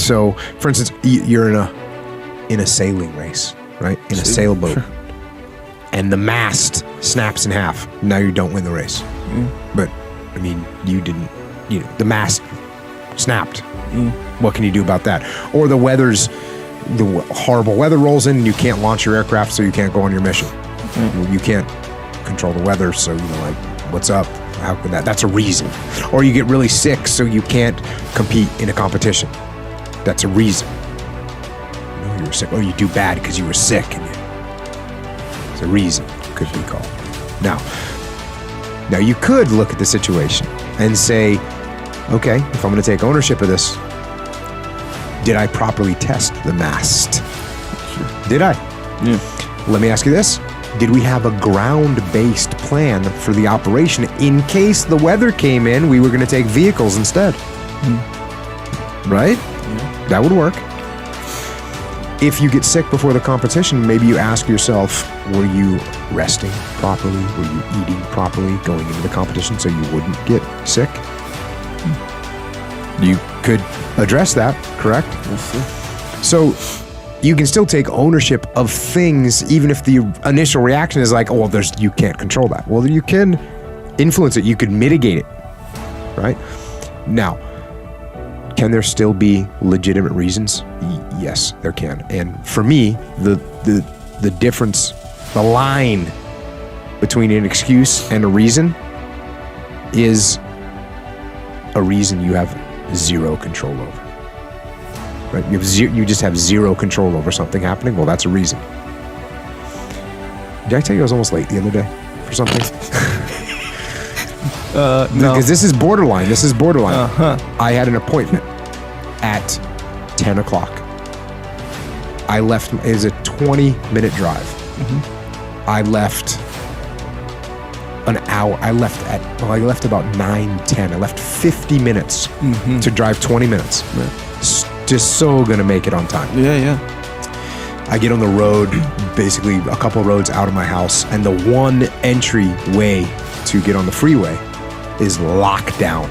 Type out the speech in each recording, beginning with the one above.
So, for instance, you're in a sailing race, right? In a sailboat. Sure. And the mast snaps in half. Now you don't win the race. But, I mean, you didn't, the mast snapped. What can you do about that? Or the horrible weather rolls in and you can't launch your aircraft, so you can't go on your mission. You can't control the weather, so, like, what's up? How could that? That's a reason. Or you get really sick, so you can't compete in a competition. That's a reason. You were sick. Or you do bad because you were sick. It's a reason, could be called. Now you could look at the situation and say, okay, if I'm going to take ownership of this, did I properly test the mast? Sure. Did I? Yeah. Let me ask you this. Did we have a ground-based plan for the operation in case the weather came in, we were going to take vehicles instead? Right? Yeah. That would work. If you get sick before the competition, maybe you ask yourself, were you resting properly? Were you eating properly going into the competition so you wouldn't get sick? You could address that, correct? Yes, so you can still take ownership of things even if the initial reaction is like, oh, well, you can't control that. Well, you can influence it. You could mitigate it, right? Now, can there still be legitimate reasons? Yes, there can. And for me, the difference, the line between an excuse and a reason is a reason you have zero control over. Right? You just have zero control over something happening. Well, that's a reason. Did I tell you I was almost late the other day for something? No. Because this is borderline. I had an appointment at 10 o'clock. I left, it was a 20-minute drive. I left an hour. I left about 9:10. I left 50 minutes to drive 20 minutes. Just so gonna make it on time. Yeah. I get on the road, basically a couple roads out of my house, and the one entry way to get on the freeway is locked down.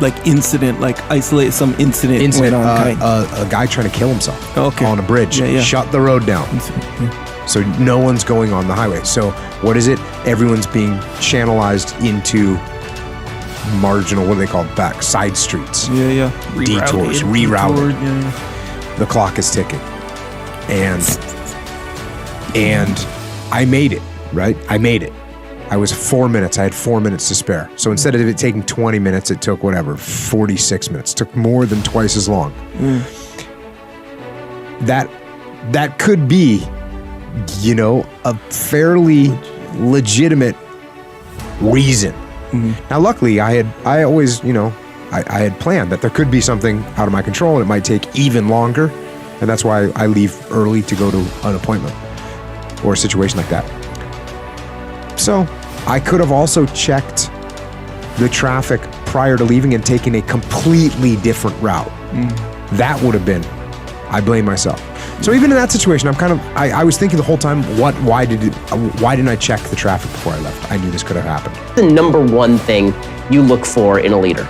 Like incident, like isolate some incident went on. A guy trying to kill himself on a bridge. Yeah. Shut the road down. So no one's going on the highway. So what is it? Everyone's being channelized into marginal, what do they call it? Back side streets. Yeah. Detours, rerouted. Yeah. The clock is ticking. And I made it, right? I was 4 minutes. I had 4 minutes to spare. So instead of it taking 20 minutes, it took 46 minutes. It took more than twice as long. That could be, a fairly legitimate reason. Now, luckily, I always, I had planned that there could be something out of my control and it might take even longer. And that's why I leave early to go to an appointment or a situation like that. So I could have also checked the traffic prior to leaving and taken a completely different route. That would have been, I blame myself. So even in that situation, I was thinking the whole time, why didn't I check the traffic before I left? I knew this could have happened. The number one thing you look for in a leader?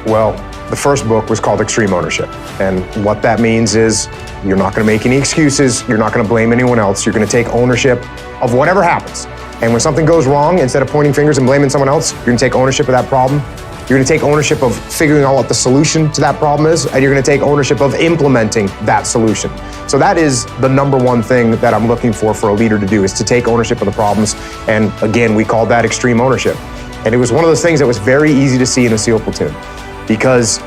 Well, the first book was called Extreme Ownership. And what that means is you're not going to make any excuses. You're not going to blame anyone else. You're going to take ownership of whatever happens. And when something goes wrong, instead of pointing fingers and blaming someone else, you're going to take ownership of that problem. You're going to take ownership of figuring out what the solution to that problem is, and you're going to take ownership of implementing that solution. So that is the number one thing that I'm looking for a leader to do, is to take ownership of the problems. And again, we called that extreme ownership. And it was one of those things that was very easy to see in a SEAL platoon, because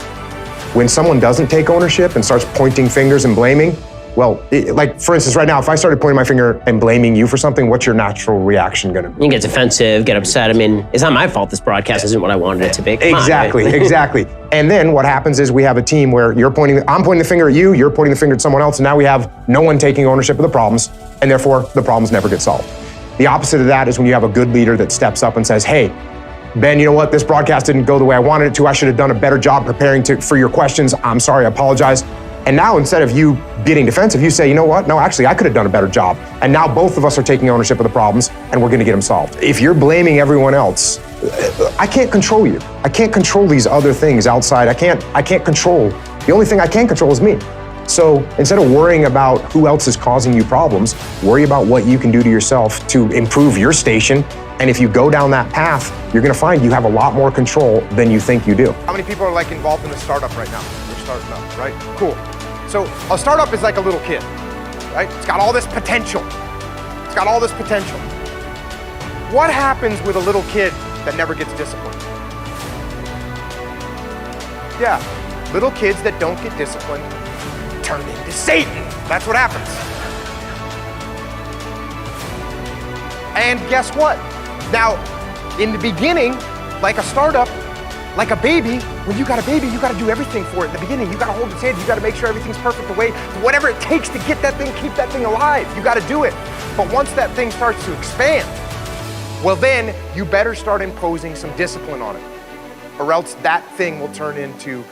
when someone doesn't take ownership and starts pointing fingers and blaming, well, like for instance, right now, if I started pointing my finger and blaming you for something, what's your natural reaction gonna be? You get defensive, get upset. I mean, it's not my fault this broadcast isn't what I wanted it to be. Exactly. And then what happens is we have a team where I'm pointing the finger at you, you're pointing the finger at someone else, and now we have no one taking ownership of the problems, and therefore the problems never get solved. The opposite of that is when you have a good leader that steps up and says, hey, Ben, you know what? This broadcast didn't go the way I wanted it to. I should have done a better job preparing for your questions. I'm sorry, I apologize. And now instead of you getting defensive, you say, you know what? No, actually, I could have done a better job. And now both of us are taking ownership of the problems and we're gonna get them solved. If you're blaming everyone else I can't control you. I can't control these other things outside. I can't control. The only thing I can control is me. So instead of worrying about who else is causing you problems, worry about what you can do to yourself to improve your station. And if you go down that path, you're gonna find you have a lot more control than you think you do. How many people are like involved in a startup right now? We're starting up, right? Cool. So a startup is like a little kid, right? It's got all this potential. It's got all this potential. What happens with a little kid that never gets disciplined? Yeah, little kids that don't get disciplined turn into Satan. That's what happens. And guess what? Now, in the beginning, like a startup, like a baby, when you got a baby, you got to do everything for it in the beginning. You got to hold its hand. You got to make sure everything's perfect the way, whatever it takes to get that thing, keep that thing alive. You got to do it. But once that thing starts to expand, well then you better start imposing some discipline on it, or else that thing will turn into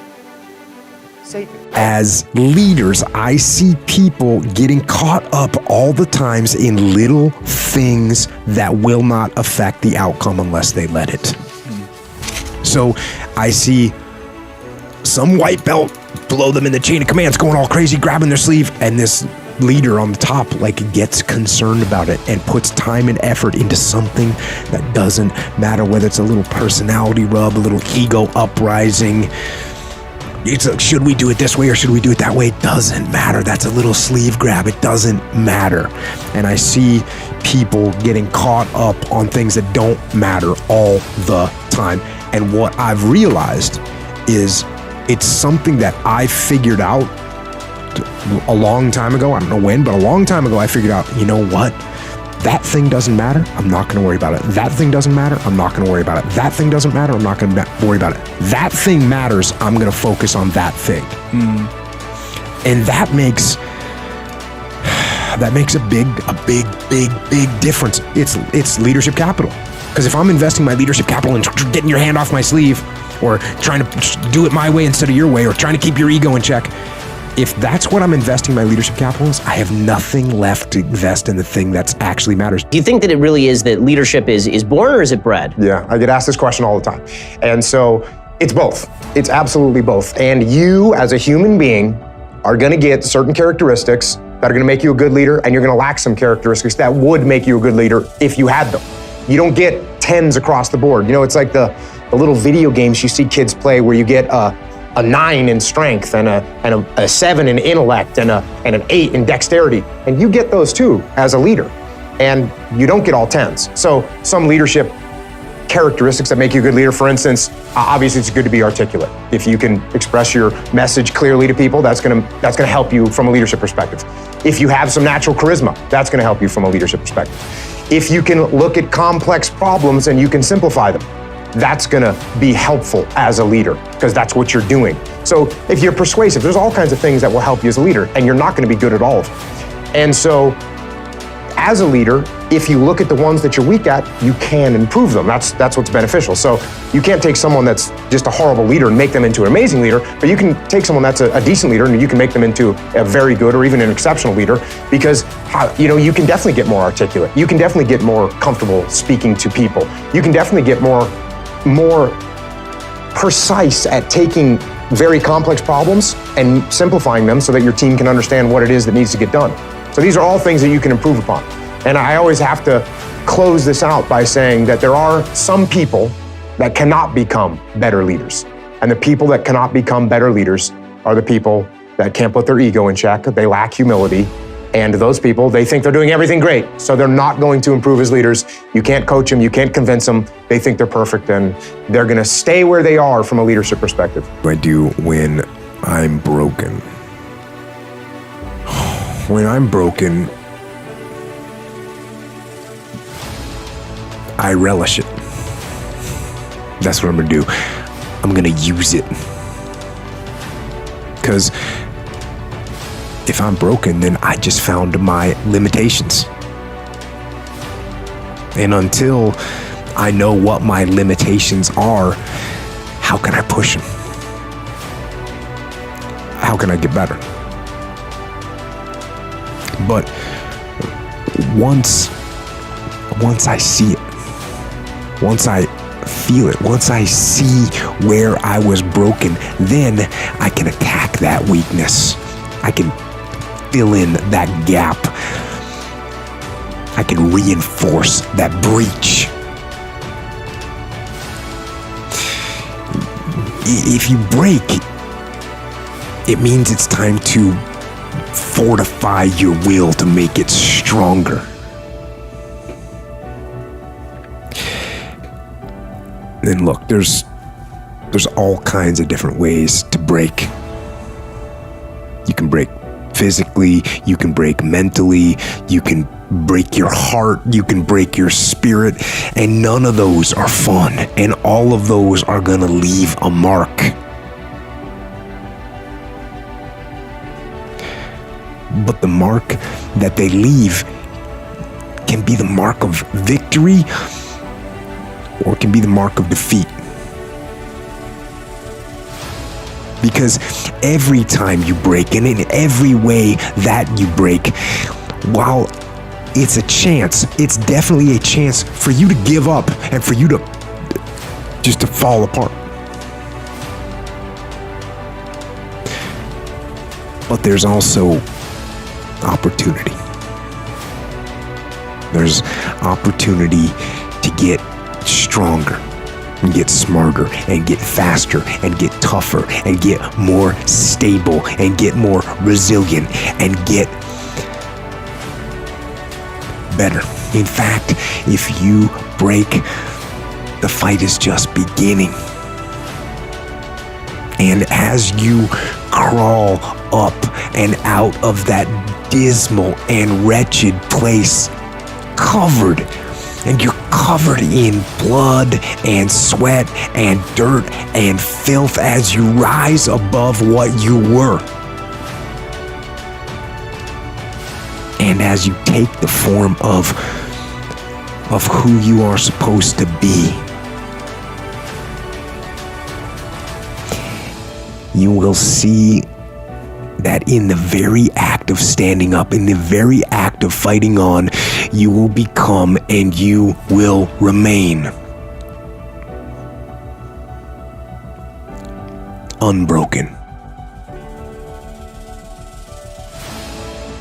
Satan. As leaders, I see people getting caught up all the times in little things that will not affect the outcome unless they let it. So I see some white belt below them in the chain of commands going all crazy, grabbing their sleeve, and this leader on the top gets concerned about it and puts time and effort into something that doesn't matter, whether it's a little personality rub, a little ego uprising. It's like, should we do it this way or should we do it that way? It doesn't matter. That's a little sleeve grab. It doesn't matter. And I see people getting caught up on things that don't matter all the time. And what I've realized is it's something that I figured out a long time ago. I don't know when, but a long time ago, I figured out, you know what? That thing doesn't matter. I'm not going to worry about it. That thing doesn't matter. I'm not going to worry about it. That thing doesn't matter. I'm not going to worry about it. That thing matters. I'm going to focus on that thing. And that makes a big difference. It's leadership capital. Because if I'm investing my leadership capital and getting your hand off my sleeve, or trying to do it my way instead of your way, or trying to keep your ego in check, if that's what I'm investing my leadership capital in, I have nothing left to invest in the thing that's actually matters. Do you think that it really is that leadership is born, or is it bred? Yeah, I get asked this question all the time. And so it's both. It's absolutely both. And you as a human being are gonna get certain characteristics that are gonna make you a good leader, and you're gonna lack some characteristics that would make you a good leader if you had them. You don't get 10s across the board. You know, it's like the little video games you see kids play where you get a 9 in strength and a 7 in intellect and an 8 in dexterity. And you get those too as a leader. And you don't get all 10s. So some leadership characteristics that make you a good leader, for instance, obviously it's good to be articulate. If you can express your message clearly to people, that's gonna help you from a leadership perspective. If you have some natural charisma, that's gonna help you from a leadership perspective. If you can look at complex problems and you can simplify them, that's gonna be helpful as a leader, because that's what you're doing. So if you're persuasive, there's all kinds of things that will help you as a leader, and you're not gonna be good at all of them. And so as a leader, if you look at the ones that you're weak at, you can improve them. That's what's beneficial. So you can't take someone that's just a horrible leader and make them into an amazing leader, but you can take someone that's a decent leader and you can make them into a very good or even an exceptional leader, because you can definitely get more articulate. You can definitely get more comfortable speaking to people. You can definitely get more precise at taking very complex problems and simplifying them so that your team can understand what it is that needs to get done. So these are all things that you can improve upon. And I always have to close this out by saying that there are some people that cannot become better leaders. And the people that cannot become better leaders are the people that can't put their ego in check, they lack humility, and those people, they think they're doing everything great, so they're not going to improve as leaders. You can't coach them, you can't convince them. They think they're perfect, and they're gonna stay where they are from a leadership perspective. I do when I'm broken. When I'm broken, I relish it. That's what I'm gonna do. I'm gonna use it. Because if I'm broken, then I just found my limitations. And until I know what my limitations are, how can I push them? How can I get better? But once I see it, once I feel it, once I see where I was broken, then I can attack that weakness. I can fill in that gap. I can reinforce that breach. If you break, it means it's time to fortify your will to make it stronger. And look, there's all kinds of different ways to break. You can break physically, you can break mentally, you can break your heart, you can break your spirit, and none of those are fun, and all of those are gonna leave a mark. But the mark that they leave can be the mark of victory, or it can be the mark of defeat. Because every time you break, and in every way that you break, while it's a chance, it's definitely a chance for you to give up and for you to just to fall apart. But there's also opportunity. There's opportunity to get stronger and get smarter and get faster and get tougher and get more stable and get more resilient and get better. In fact, if you break, the fight is just beginning. And as you crawl up and out of that dismal and wretched place, and you're covered in blood and sweat and dirt and filth as you rise above what you were. And as you take the form of who you are supposed to be, you will see that in the very act of standing up, in the very act of fighting on, you will become and you will remain unbroken.